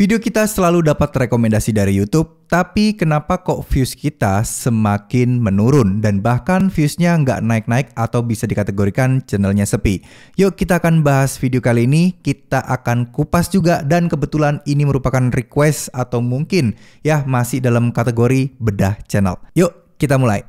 Video kita selalu dapat rekomendasi dari YouTube, tapi kenapa kok views kita semakin menurun dan bahkan viewsnya nggak naik-naik atau bisa dikategorikan channelnya sepi? Yuk kita akan bahas video kali ini, kita akan kupas juga dan kebetulan ini merupakan request atau mungkin ya masih dalam kategori bedah channel. Yuk kita mulai.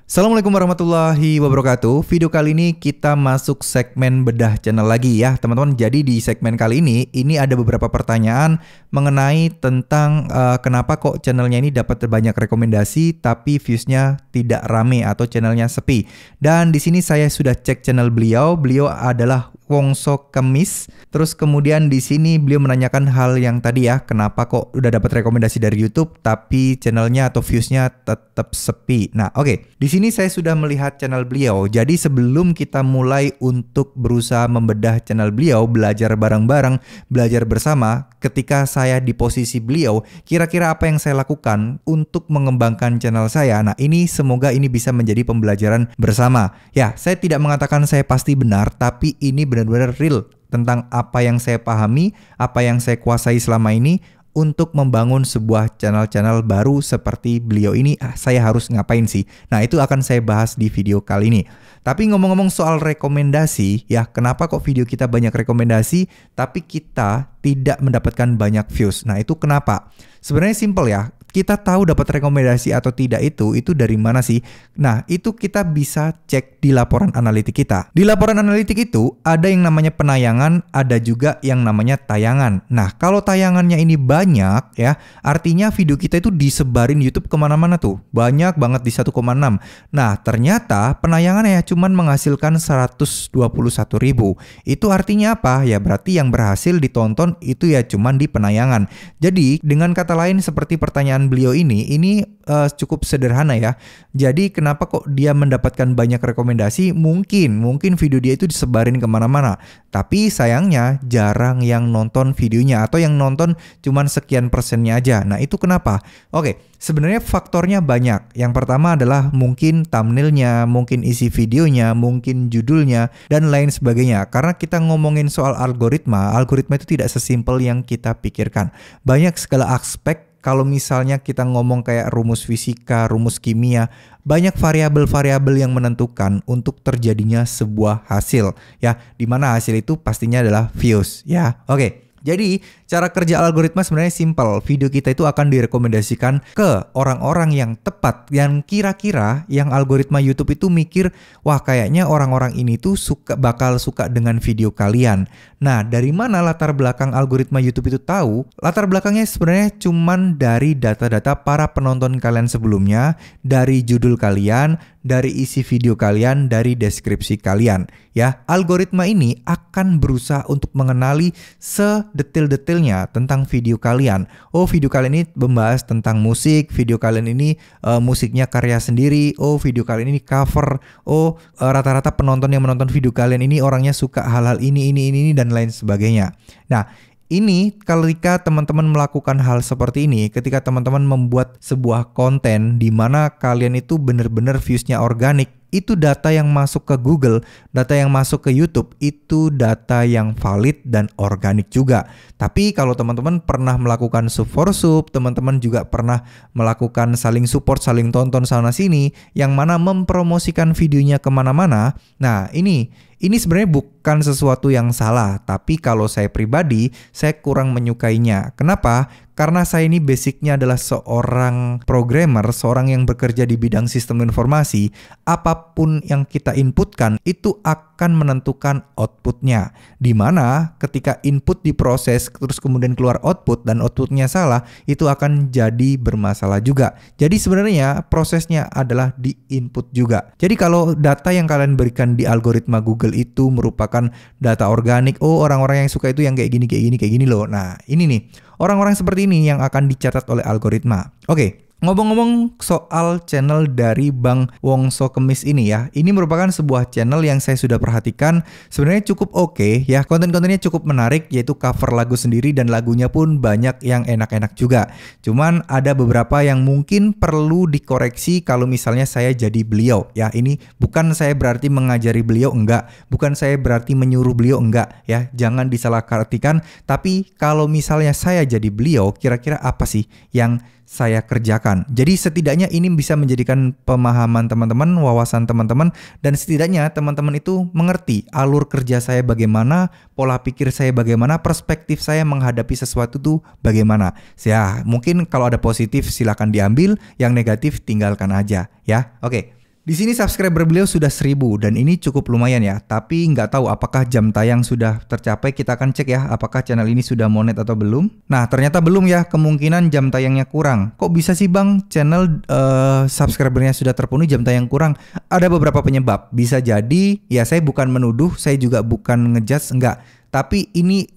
Assalamualaikum warahmatullahi wabarakatuh. Video kali ini kita masuk segmen bedah channel lagi ya teman-teman. Jadi di segmen kali ini ada beberapa pertanyaan mengenai tentang kenapa kok channelnya ini dapat banyak rekomendasi tapi viewsnya tidak rame atau channelnya sepi. Dan di sini saya sudah cek channel beliau. Beliau adalah Wongso Kemis. Terus kemudian di sini beliau menanyakan hal yang tadi ya, kenapa kok udah dapat rekomendasi dari YouTube tapi channelnya atau viewsnya tetap sepi. Nah, oke. Di sini saya sudah melihat channel beliau. Jadi sebelum kita mulai untuk berusaha membedah channel beliau, belajar bareng-bareng, belajar bersama, ketika saya di posisi beliau, kira-kira apa yang saya lakukan untuk mengembangkan channel saya. Nah, ini semoga ini bisa menjadi pembelajaran bersama. Ya, saya tidak mengatakan saya pasti benar, tapi ini benar-benar real tentang apa yang saya pahami, apa yang saya kuasai selama ini untuk membangun sebuah channel-channel baru seperti beliau ini. Saya harus ngapain sih? Nah, itu akan saya bahas di video kali ini. Tapi ngomong-ngomong soal rekomendasi, ya kenapa kok video kita banyak rekomendasi tapi kita tidak mendapatkan banyak views? Nah, itu kenapa? Sebenarnya simple ya. Kita tahu dapat rekomendasi atau tidak itu dari mana sih? Nah, itu kita bisa cek di laporan analitik kita. Di laporan analitik itu ada yang namanya penayangan, ada juga yang namanya tayangan. Nah, kalau tayangannya ini banyak ya, artinya video kita itu disebarin YouTube kemana-mana tuh. Banyak banget di 1,6. Nah, ternyata penayangannya cuman menghasilkan 121.000. Itu artinya apa? Ya berarti yang berhasil ditonton itu ya cuman di penayangan. Jadi, dengan kata lain seperti pertanyaan beliau ini cukup sederhana ya. Jadi kenapa kok dia mendapatkan banyak rekomendasi? Mungkin video dia itu disebarin kemana-mana, tapi sayangnya jarang yang nonton videonya atau yang nonton cuman sekian persennya aja. Nah, itu kenapa? Oke, sebenarnya faktornya banyak. Yang pertama adalah mungkin thumbnailnya, mungkin isi videonya, mungkin judulnya dan lain sebagainya. Karena kita ngomongin soal algoritma itu tidak sesimpel yang kita pikirkan. Banyak segala aspek. Kalau misalnya kita ngomong kayak rumus fisika, rumus kimia, banyak variabel-variabel yang menentukan untuk terjadinya sebuah hasil ya, dimana hasil itu pastinya adalah views ya. Oke. Jadi cara kerja algoritma sebenarnya simpel. Video kita itu akan direkomendasikan ke orang-orang yang tepat, yang kira-kira yang algoritma YouTube itu mikir, wah kayaknya orang-orang ini tuh bakal suka dengan video kalian. Nah, dari mana latar belakang algoritma YouTube itu tahu? Latar belakangnya sebenarnya cuman dari data-data para penonton kalian sebelumnya, dari judul kalian, dari isi video kalian, dari deskripsi kalian. Ya, algoritma ini akan berusaha untuk mengenali sedetail-detailnya tentang video kalian. Oh, video kalian ini membahas tentang musik, video kalian ini musiknya karya sendiri, oh video kalian ini cover, oh rata-rata penonton yang menonton video kalian ini orangnya suka hal-hal ini dan lain sebagainya. Nah, ini ketika teman-teman melakukan hal seperti ini, ketika teman-teman membuat sebuah konten di mana kalian itu benar-benar viewsnya organik, itu data yang masuk ke Google, data yang masuk ke YouTube, itu data yang valid dan organik juga. Tapi kalau teman-teman pernah melakukan sub for sub, teman-teman juga pernah melakukan saling support, saling tonton sana-sini, yang mana mempromosikan videonya kemana-mana, nah ini sebenarnya bukan sesuatu yang salah, tapi kalau saya pribadi, saya kurang menyukainya. Kenapa? Karena saya ini basicnya adalah seorang programmer, seorang yang bekerja di bidang sistem informasi. Apapun yang kita inputkan itu akan menentukan outputnya. Dimana ketika input diproses terus kemudian keluar output dan outputnya salah, itu akan jadi bermasalah juga. Jadi sebenarnya prosesnya adalah di input juga. Jadi kalau data yang kalian berikan di algoritma Google itu merupakan data organik, oh orang-orang yang suka itu yang kayak gini loh. Nah, ini nih. Orang-orang seperti ini yang akan dicatat oleh algoritma. Oke, Ngomong-ngomong soal channel dari Bang Wongso Kemis ini ya, ini merupakan sebuah channel yang saya sudah perhatikan sebenarnya cukup oke ya, konten-kontennya cukup menarik, yaitu cover lagu sendiri dan lagunya pun banyak yang enak-enak juga. Cuman ada beberapa yang mungkin perlu dikoreksi kalau misalnya saya jadi beliau ya. Ini bukan saya berarti mengajari beliau, enggak, bukan saya berarti menyuruh beliau, enggak ya, jangan disalahartikan. Tapi kalau misalnya saya jadi beliau, kira-kira apa sih yang saya kerjakan? Jadi setidaknya ini bisa menjadikan pemahaman teman-teman, wawasan teman-teman, dan setidaknya teman-teman itu mengerti alur kerja saya bagaimana, pola pikir saya bagaimana, perspektif saya menghadapi sesuatu tuh bagaimana. Ya, mungkin kalau ada positif silakan diambil, yang negatif tinggalkan aja ya. Oke. Di sini subscriber beliau sudah 1000 dan ini cukup lumayan ya. Tapi nggak tahu apakah jam tayang sudah tercapai. Kita akan cek ya apakah channel ini sudah monet atau belum. Nah ternyata belum ya, kemungkinan jam tayangnya kurang. Kok bisa sih bang channel subscribernya sudah terpenuhi jam tayang kurang? Ada beberapa penyebab. Bisa jadi ya, saya bukan menuduh, saya juga bukan ngejudge, enggak. Tapi ini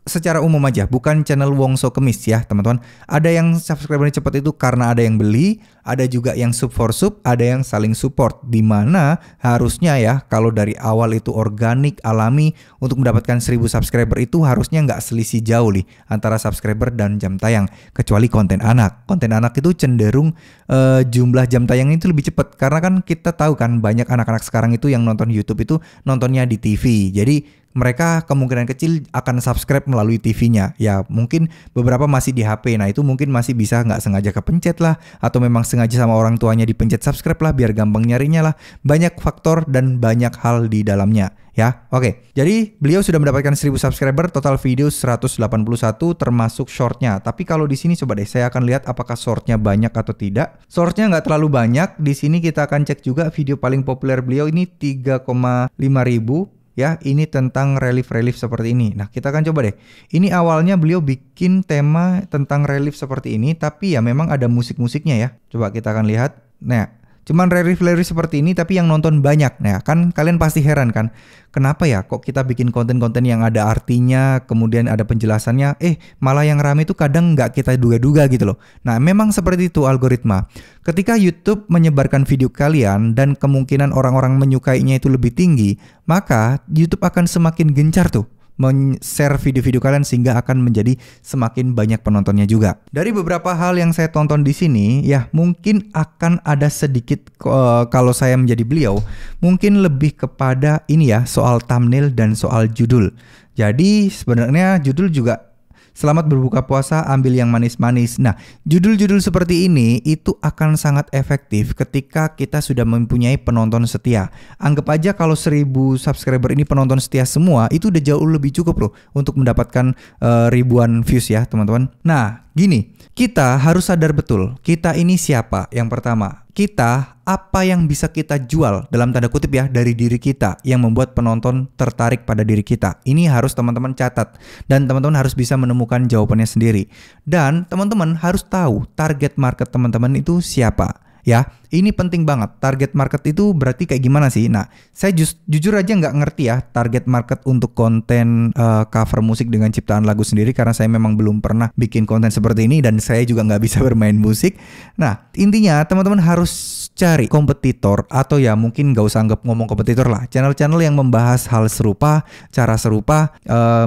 secara umum aja, bukan channel Wongso Kemis ya teman-teman. Ada yang subscribernya cepat itu karena ada yang beli, ada juga yang sub for sub, ada yang saling support. Dimana harusnya ya kalau dari awal itu organik, alami, untuk mendapatkan 1000 subscriber itu harusnya nggak selisih jauh nih antara subscriber dan jam tayang. Kecuali konten anak. Konten anak itu cenderung jumlah jam tayang itu lebih cepat. Karena kan kita tahu kan banyak anak-anak sekarang itu yang nonton YouTube itu nontonnya di TV. Jadi mereka kemungkinan kecil akan subscribe melalui TV-nya. Ya mungkin beberapa masih di HP. Nah itu mungkin masih bisa nggak sengaja kepencet lah. Atau memang sengaja sama orang tuanya dipencet subscribe lah biar gampang nyarinya lah. Banyak faktor dan banyak hal di dalamnya ya. Oke, jadi beliau sudah mendapatkan 1000 subscriber, total video 181 termasuk shortnya. Tapi kalau di sini coba deh saya akan lihat apakah shortnya banyak atau tidak. Shortnya nggak terlalu banyak. Di sini kita akan cek juga video paling populer beliau ini 3,5 ribu. Ya, ini tentang relief-relief seperti ini. Nah, kita akan coba deh. Ini awalnya beliau bikin tema tentang relief seperti ini, tapi ya memang ada musik-musiknya ya. Coba kita akan lihat. Nah, cuman relief-relief seperti ini tapi yang nonton banyak. Nah, kan kalian pasti heran kan? Kenapa ya kok kita bikin konten-konten yang ada artinya, kemudian ada penjelasannya, malah yang rame itu kadang nggak kita duga-duga gitu loh. Nah, memang seperti itu algoritma. Ketika YouTube menyebarkan video kalian dan kemungkinan orang-orang menyukainya itu lebih tinggi, maka YouTube akan semakin gencar tuh men-share video-video kalian sehingga akan menjadi semakin banyak penontonnya juga. Dari beberapa hal yang saya tonton di sini, ya mungkin akan ada sedikit kalau saya menjadi beliau, mungkin lebih kepada ini ya, soal thumbnail dan soal judul. Jadi sebenarnya judul juga selamat berbuka puasa, ambil yang manis-manis. Nah, judul-judul seperti ini itu akan sangat efektif ketika kita sudah mempunyai penonton setia. Anggap aja kalau 1000 subscriber ini penonton setia semua, itu udah jauh lebih cukup loh untuk mendapatkan ribuan views ya teman-teman. Nah, gini, kita harus sadar betul, kita ini siapa? Yang pertama, kita apa yang bisa kita jual dalam tanda kutip ya dari diri kita yang membuat penonton tertarik pada diri kita. Ini harus teman-teman catat dan teman-teman harus bisa menemukan jawabannya sendiri. Dan teman-teman harus tahu target market teman-teman itu siapa. Ya, ini penting banget. Target market itu berarti kayak gimana sih? Nah, saya jujur aja nggak ngerti ya target market untuk konten cover musik dengan ciptaan lagu sendiri karena saya memang belum pernah bikin konten seperti ini dan saya juga nggak bisa bermain musik. Nah, intinya teman-teman harus cari kompetitor atau ya mungkin nggak usah anggap ngomong kompetitor lah. Channel-channel yang membahas hal serupa, cara serupa,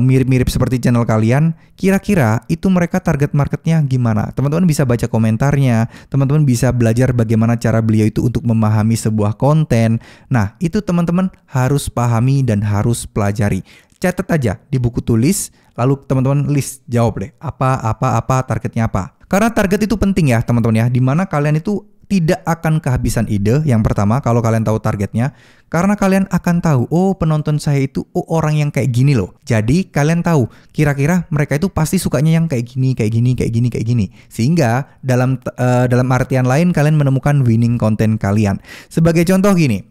mirip-mirip seperti channel kalian. Kira-kira itu mereka target marketnya gimana? Teman-teman bisa baca komentarnya, teman-teman bisa belajar bagaimana cara beliau itu untuk memahami sebuah konten. Nah, itu teman-teman harus pahami dan harus pelajari. Catat aja di buku tulis, lalu teman-teman list, jawab deh. Apa, targetnya apa. Karena target itu penting ya teman-teman ya, dimana kalian itu tidak akan kehabisan ide. Yang pertama, kalau kalian tahu targetnya, karena kalian akan tahu, oh penonton saya itu orang yang kayak gini loh. Jadi kalian tahu, kira-kira mereka itu pasti sukanya yang kayak gini, kayak gini, kayak gini, kayak gini. Sehingga dalam artian lain kalian menemukan winning konten kalian. Sebagai contoh gini,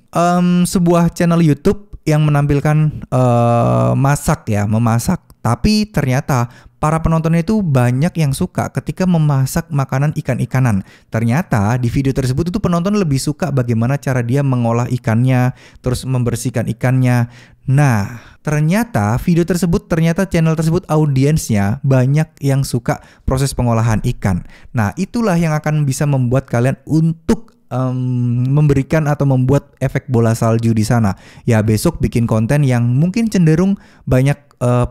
sebuah channel YouTube yang menampilkan masak ya, memasak. Tapi ternyata para penontonnya itu banyak yang suka ketika memasak makanan ikan-ikanan. Ternyata di video tersebut itu penonton lebih suka bagaimana cara dia mengolah ikannya, terus membersihkan ikannya. Nah, ternyata video tersebut, ternyata channel tersebut audiensnya banyak yang suka proses pengolahan ikan. Nah, itulah yang akan bisa membuat kalian untuk memberikan atau membuat efek bola salju di sana. Ya besok bikin konten yang mungkin cenderung banyak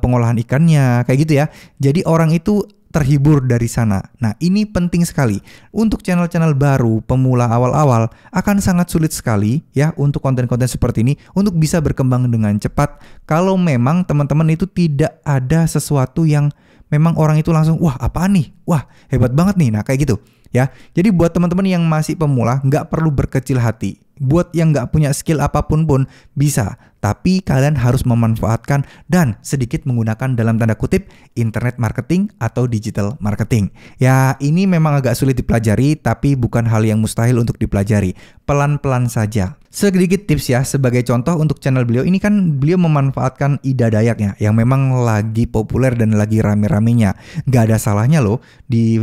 pengolahan ikannya kayak gitu ya. Jadi orang itu terhibur dari sana. Nah ini penting sekali untuk channel-channel baru pemula awal-awal akan sangat sulit sekali ya untuk konten-konten seperti ini untuk bisa berkembang dengan cepat kalau memang teman-teman itu tidak ada sesuatu yang memang orang itu langsung wah apaan nih, wah hebat banget nih. Nah kayak gitu ya. Jadi buat teman-teman yang masih pemula nggak perlu berkecil hati. Buat yang nggak punya skill apapun pun bisa. Tapi kalian harus memanfaatkan dan sedikit menggunakan dalam tanda kutip internet marketing atau digital marketing. Ya ini memang agak sulit dipelajari tapi bukan hal yang mustahil untuk dipelajari. Pelan-pelan saja. Sedikit tips ya sebagai contoh untuk channel beliau ini kan beliau memanfaatkan Ida Dayaknya yang memang lagi populer dan lagi rame-ramenya. Gak ada salahnya loh di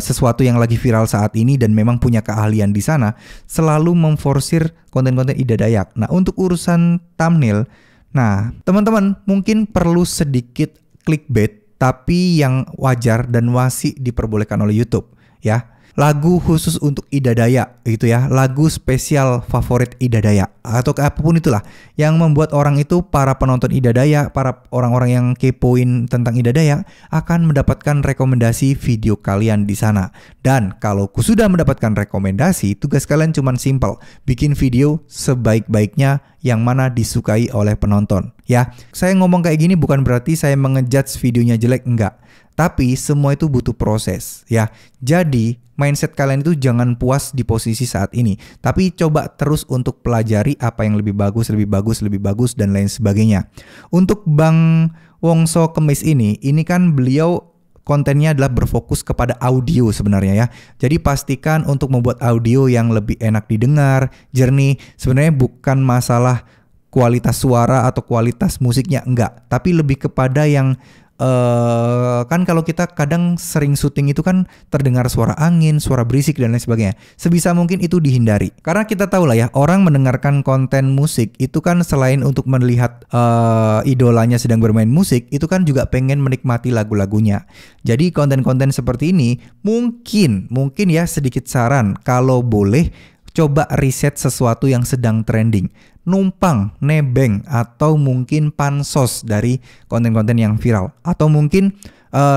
sesuatu yang lagi viral saat ini dan memang punya keahlian di sana selalu memforsir konten-konten Ida Dayak. Nah untuk urusan thumbnail, nah teman-teman mungkin perlu sedikit clickbait tapi yang wajar dan masih diperbolehkan oleh YouTube ya. Lagu khusus untuk Ida Dayak gitu ya, lagu spesial favorit Ida Dayak atau apapun itulah yang membuat orang itu, para penonton Ida Dayak, para orang-orang yang kepoin tentang Ida Dayak akan mendapatkan rekomendasi video kalian di sana. Dan kalau sudah mendapatkan rekomendasi, tugas kalian cuma simple, bikin video sebaik-baiknya yang mana disukai oleh penonton ya. Saya ngomong kayak gini bukan berarti saya mengejudge videonya jelek, enggak. Tapi semua itu butuh proses ya. Jadi mindset kalian itu jangan puas di posisi saat ini, tapi coba terus untuk pelajari apa yang lebih bagus, dan lain sebagainya. Untuk Bang Wongso Kemis ini kan beliau kontennya adalah berfokus kepada audio sebenarnya ya. Jadi pastikan untuk membuat audio yang lebih enak didengar, jernih. Sebenarnya bukan masalah kualitas suara atau kualitas musiknya, enggak, tapi lebih kepada yang kan kalau kita kadang sering syuting itu kan terdengar suara angin, suara berisik dan lain sebagainya. Sebisa mungkin itu dihindari. Karena kita tahu lah ya, orang mendengarkan konten musik itu kan selain untuk melihat idolanya sedang bermain musik, itu kan juga pengen menikmati lagu-lagunya. Jadi konten-konten seperti ini mungkin ya sedikit saran kalau boleh coba riset sesuatu yang sedang trending. Numpang, nebeng, atau mungkin pansos dari konten-konten yang viral. Atau mungkin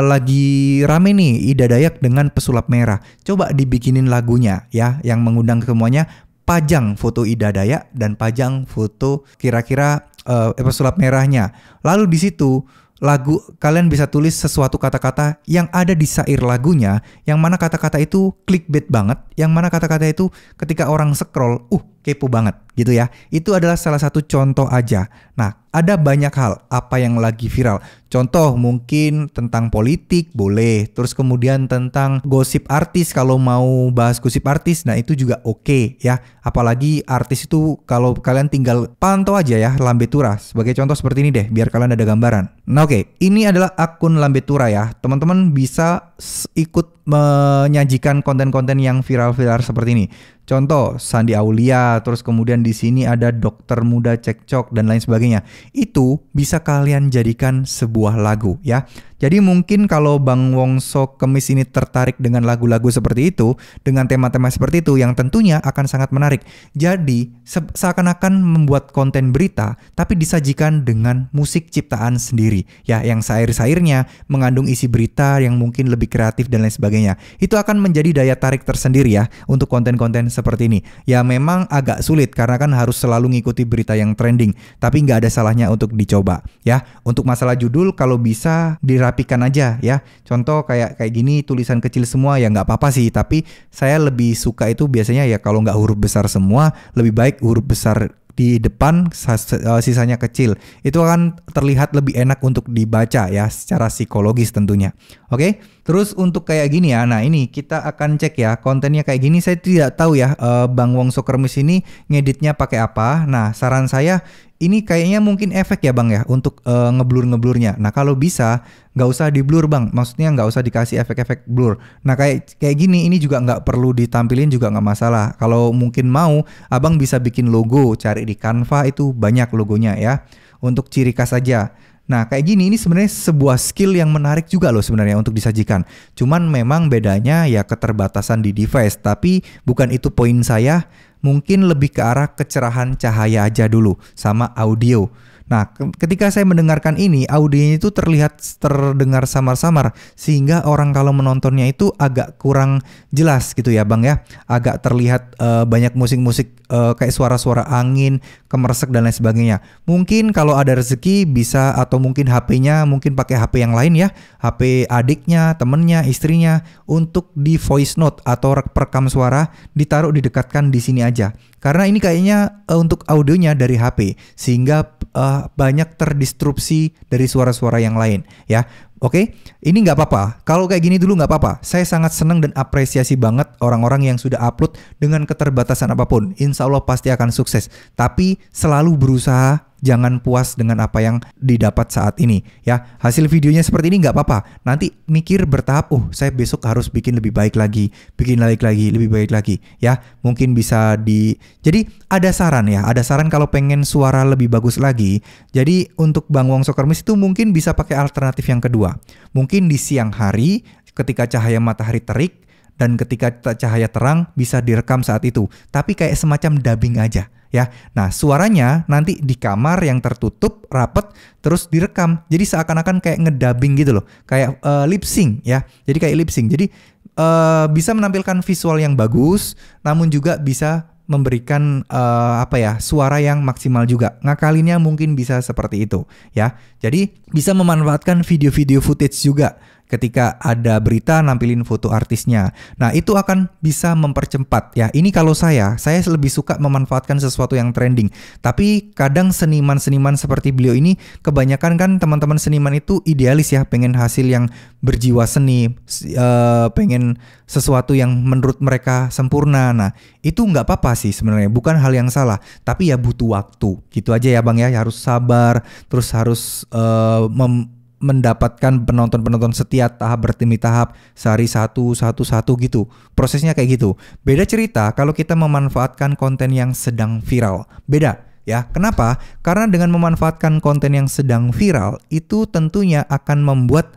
lagi rame nih Ida Dayak dengan pesulap merah. Coba dibikinin lagunya ya, yang mengundang semuanya. Pajang foto Ida Dayak dan pajang foto kira-kira pesulap merahnya. Lalu di situ lagu kalian bisa tulis sesuatu kata-kata yang ada di syair lagunya, yang mana kata-kata itu clickbait banget, yang mana kata-kata itu ketika orang scroll, kepo banget gitu ya. Itu adalah salah satu contoh aja. Nah, ada banyak hal apa yang lagi viral. Contoh mungkin tentang politik boleh, terus kemudian tentang gosip artis kalau mau bahas gosip artis, nah itu juga oke ya. Apalagi artis itu kalau kalian tinggal pantau aja ya Lambe Tura. Sebagai contoh seperti ini deh, biar kalian ada gambaran. Nah oke, ini adalah akun Lambe Tura ya. Teman-teman bisa ikut menyajikan konten-konten yang viral-viral seperti ini. Contoh Sandi Aulia, terus kemudian di sini ada dokter muda cekcok dan lain sebagainya. Itu bisa kalian jadikan sebuah lagu ya. Jadi mungkin kalau Bang Wongso Kemis ini tertarik dengan lagu-lagu seperti itu, dengan tema-tema seperti itu yang tentunya akan sangat menarik. Jadi seakan-akan membuat konten berita tapi disajikan dengan musik ciptaan sendiri ya, yang syair-syairnya mengandung isi berita yang mungkin lebih kreatif dan lain sebagainya. Itu akan menjadi daya tarik tersendiri ya untuk konten-konten seperti ini. Ya memang agak sulit karena kan harus selalu ngikuti berita yang trending, tapi nggak ada salahnya untuk dicoba ya. Untuk masalah judul kalau bisa dirapikan aja ya. Contoh kayak gini tulisan kecil semua ya nggak apa-apa sih, tapi saya lebih suka itu biasanya ya kalau nggak huruf besar semua, lebih baik huruf besar di depan, sisanya kecil. Itu akan terlihat lebih enak untuk dibaca ya, secara psikologis tentunya. Oke, terus untuk kayak gini ya, nah ini kita akan cek ya kontennya kayak gini. Saya tidak tahu ya Bang Wongso Kemis ini ngeditnya pakai apa. Nah saran saya ini kayaknya mungkin efek ya Bang ya untuk ngeblur-ngeblurnya. Nah kalau bisa nggak usah di blur Bang, maksudnya nggak usah dikasih efek-efek blur. Nah kayak gini ini juga nggak perlu ditampilin juga nggak masalah. Kalau mungkin mau, Abang bisa bikin logo, cari di Canva itu banyak logonya ya, untuk ciri khas aja. Nah kayak gini ini sebenarnya sebuah skill yang menarik juga loh sebenarnya untuk disajikan. Cuman memang bedanya ya keterbatasan di device. Tapi bukan itu poin saya. Mungkin lebih ke arah kecerahan cahaya aja dulu sama audio. Nah ketika saya mendengarkan ini, audionya itu terdengar samar-samar, sehingga orang kalau menontonnya itu agak kurang jelas gitu ya Bang ya. Agak terlihat banyak musik-musik kayak suara-suara angin, kemersek dan lain sebagainya. Mungkin kalau ada rezeki bisa, atau mungkin HP-nya mungkin pakai HP yang lain ya, HP adiknya, temennya, istrinya, untuk di voice note atau perekam suara ditaruh didekatkan di sini aja. Karena ini kayaknya untuk audionya dari HP, sehingga banyak terdistrupsi dari suara-suara yang lain ya. Oke, ini nggak apa-apa. Kalau kayak gini dulu nggak apa-apa. Saya sangat senang dan apresiasi banget orang-orang yang sudah upload dengan keterbatasan apapun. Insya Allah pasti akan sukses. Tapi selalu berusaha, jangan puas dengan apa yang didapat saat ini ya. Hasil videonya seperti ini nggak apa-apa. Nanti mikir bertahap, saya besok harus bikin lebih baik lagi, lebih baik lagi ya. Mungkin bisa jadi ada saran ya, ada saran kalau pengen suara lebih bagus lagi. Jadi untuk Bang Wongso Kermis itu mungkin bisa pakai alternatif yang kedua. Mungkin di siang hari ketika cahaya matahari terik dan ketika cahaya terang bisa direkam saat itu. Tapi kayak semacam dubbing aja ya. Nah suaranya nanti di kamar yang tertutup rapet terus direkam. Jadi seakan-akan kayak ngedubbing gitu loh. Kayak lip sync ya. Jadi kayak lip sync. Jadi bisa menampilkan visual yang bagus, namun juga bisa memberikan suara yang maksimal juga. Ngakalinnya mungkin bisa seperti itu ya. Jadi bisa memanfaatkan video-video footage juga. Ketika ada berita nampilin foto artisnya. Nah itu akan bisa mempercepat ya. Ini kalau saya lebih suka memanfaatkan sesuatu yang trending. Tapi kadang seniman-seniman seperti beliau ini, kebanyakan kan teman-teman seniman itu idealis ya. Pengen hasil yang berjiwa seni, pengen sesuatu yang menurut mereka sempurna. Nah itu nggak apa-apa sih sebenarnya, bukan hal yang salah. Tapi ya butuh waktu. Gitu aja ya Bang ya. Harus sabar, terus harus mendapatkan penonton setia tahap demi tahap, sehari satu gitu. Prosesnya kayak gitu. Beda cerita kalau kita memanfaatkan konten yang sedang viral. Beda ya. Kenapa? Karena dengan memanfaatkan konten yang sedang viral itu tentunya akan membuat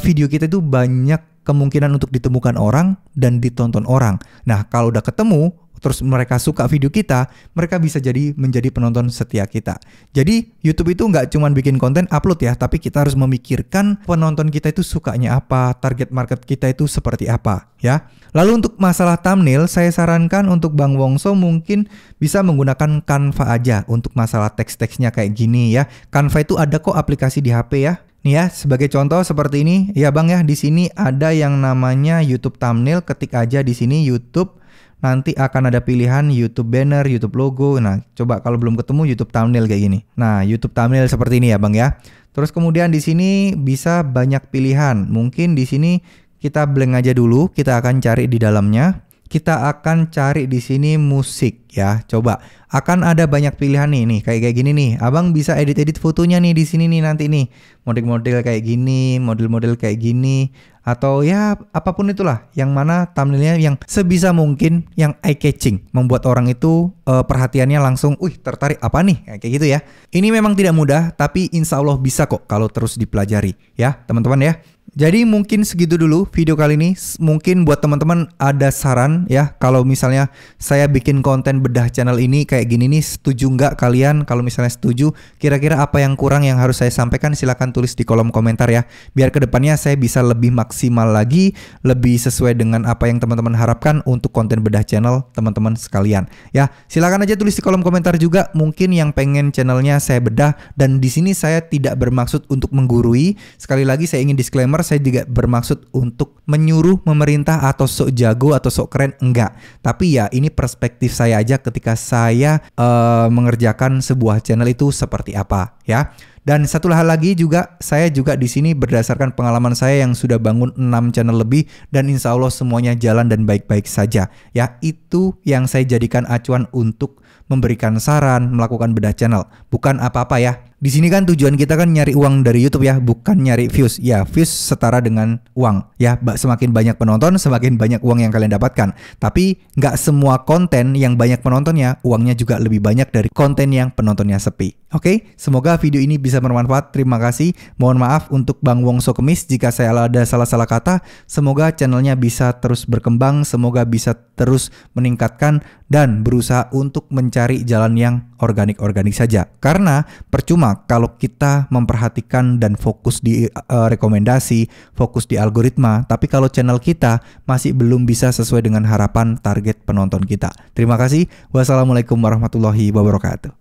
video kita itu banyak kemungkinan untuk ditemukan orang dan ditonton orang. Nah, kalau udah ketemu terus mereka suka video kita, mereka bisa menjadi penonton setia kita. Jadi YouTube itu nggak cuma bikin konten upload ya, tapi kita harus memikirkan penonton kita itu sukanya apa, target market kita itu seperti apa ya. Lalu untuk masalah thumbnail, saya sarankan untuk Bang Wongso mungkin bisa menggunakan Canva aja untuk masalah teks-teksnya kayak gini ya. Canva itu ada kok aplikasi di HP ya. Nih ya, sebagai contoh seperti ini ya Bang ya, di sini ada yang namanya YouTube thumbnail, ketik aja di sini YouTube. Nanti akan ada pilihan YouTube banner, YouTube logo. Nah, coba kalau belum ketemu YouTube thumbnail kayak gini. Nah, YouTube thumbnail seperti ini ya, Bang ya. Terus kemudian di sini bisa banyak pilihan. Mungkin di sini kita blank aja dulu, kita akan cari di dalamnya. Kita akan cari di sini musik ya. Coba akan ada banyak pilihan nih kayak gini nih. Abang bisa edit fotonya nih di sini nih nanti nih. Model-model kayak gini, model-model kayak gini, atau ya apapun itulah yang mana thumbnailnya yang sebisa mungkin yang eye catching, membuat orang itu perhatiannya langsung, tertarik apa nih kayak gitu ya. Ini memang tidak mudah, tapi insya Allah bisa kok kalau terus dipelajari ya teman-teman ya. Jadi mungkin segitu dulu video kali ini. Mungkin buat teman-teman ada saran ya, kalau misalnya saya bikin konten bedah channel ini kayak gini nih, setuju nggak kalian? Kalau misalnya setuju, kira-kira apa yang kurang yang harus saya sampaikan, silahkan tulis di kolom komentar ya. Biar kedepannya saya bisa lebih maksimal lagi, lebih sesuai dengan apa yang teman-teman harapkan untuk konten bedah channel teman-teman sekalian ya. Silahkan aja tulis di kolom komentar juga mungkin yang pengen channelnya saya bedah. Dan di sini saya tidak bermaksud untuk menggurui. Sekali lagi saya ingin disclaimer, saya tidak bermaksud untuk menyuruh memerintah atau sok jago atau sok keren, enggak. Tapi ya ini perspektif saya aja ketika saya mengerjakan sebuah channel itu seperti apa ya. Dan satu hal lagi juga, saya juga di sini berdasarkan pengalaman saya yang sudah bangun 6 channel lebih dan insya Allah semuanya jalan dan baik-baik saja ya. Itu yang saya jadikan acuan untuk memberikan saran, melakukan bedah channel. Bukan apa-apa ya. Di sini kan tujuan kita kan nyari uang dari YouTube ya, bukan nyari views. Ya, views setara dengan uang. Ya, semakin banyak penonton, semakin banyak uang yang kalian dapatkan. Tapi nggak semua konten yang banyak penontonnya, uangnya juga lebih banyak dari konten yang penontonnya sepi. Oke, semoga video ini bisa bermanfaat. Terima kasih. Mohon maaf untuk Bang Wongso Kemis jika saya ada salah-salah kata. Semoga channelnya bisa terus berkembang, semoga bisa terus meningkatkan dan berusaha untuk mencari jalan yang organik-organik saja. Karena percuma kalau kita memperhatikan dan fokus di rekomendasi, fokus di algoritma, tapi kalau channel kita masih belum bisa sesuai dengan harapan target penonton kita. Terima kasih. Wassalamualaikum warahmatullahi wabarakatuh.